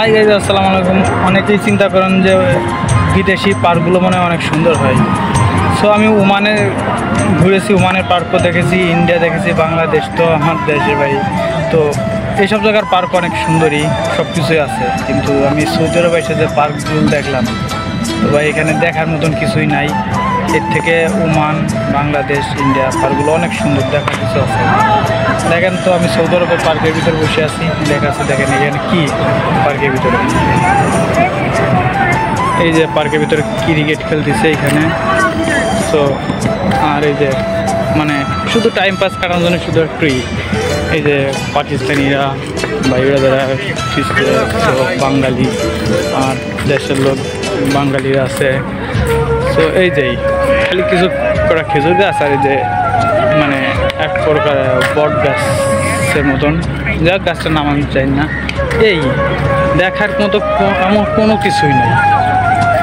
Hi guys, আসসালামু আলাইকুম। অনেকেই চিন্তা করেন যে বিদেশি পার্কগুলো মনে হয় অনেক সুন্দর হয়। সো আমি ওমানে ঘুরেছি, ওমানের পার্কও দেখেছি, ইন্ডিয়া দেখেছি, বাংলাদেশ তো আমার দেশে ভাই। তো এইসব জায়গার পার্ক অনেক সুন্দরই, সব কিছুই আছে। কিন্তু আমি সৌদি আরবে এসে যে পার্কগুলো দেখলাম, তো ভাই এখানে দেখার মতন কিছুই নাই। এর থেকে ওমান, বাংলাদেশ, ইন্ডিয়া পার্কগুলো অনেক সুন্দর, দেখার কিছু আছে। দেখেন তো, আমি সৌদি আরবের পার্কের ভিতরে বসে আছি, দেখাচ্ছে। দেখেন এখানে কি পার্কের ভিতরে, এই যে পার্কের ভিতরে ক্রিকেট খেলতেছে এখানে। সো আর এই যে মানে শুধু টাইম পাস কাটানোর জন্য শুধু একটুই এই যে পাকিস্তানিরা ভাইরা যারা বাঙালি আর দেশের লোক বাঙালিরা আছে। সো এই যেই খালি কিছু করা খেজুর গাছ আর এই যে মানে এক প্রকার বট গাছের মতন, যা গাছটার নাম আমি চাই না। এই দেখার মতো এমন কোনো কিছুই নেই।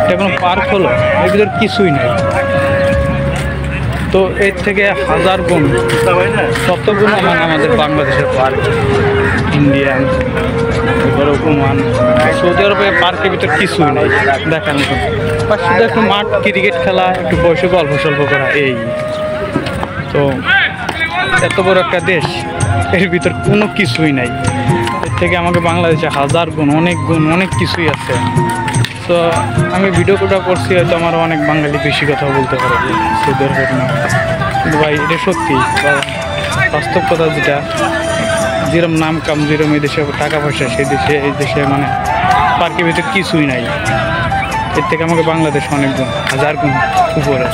এটা কোনো পার্ক হলো, এর ভিতরে কিছুই নেই। তো এর থেকে হাজার গুণ, শত গুণ আমাদের বাংলাদেশের পার্ক, ইন্ডিয়ান, এবারে ওমান, সৌদি আরবের পার্কের ভিতরে কিছুই নেই দেখার মতো। বা শুধু একটু মাঠ, ক্রিকেট খেলা, একটু বসে গল্প সল্প করা, এই। তো এত বড় একটা দেশ, এর ভিতর কোনো কিছুই নাই। এর থেকে আমাকে বাংলাদেশে হাজার গুণ, অনেক কিছুই আছে। তো আমি ভিডিওটা করছি, হয়তো আমার অনেক বাঙালি বেশি কথা বলতে পারে সৌদি আরবের না, কিন্তু ভাই এটা সত্যি বাস্তব কথা। যেটা যেরকম নাম কাম, যেরকম এই দেশে টাকা পয়সা, সেই দেশে এই দেশে মানে পার্কের ভিতরে কিছুই নাই। এর থেকে আমাকে বাংলাদেশ অনেক গুণ, হাজার গুণ উপরে।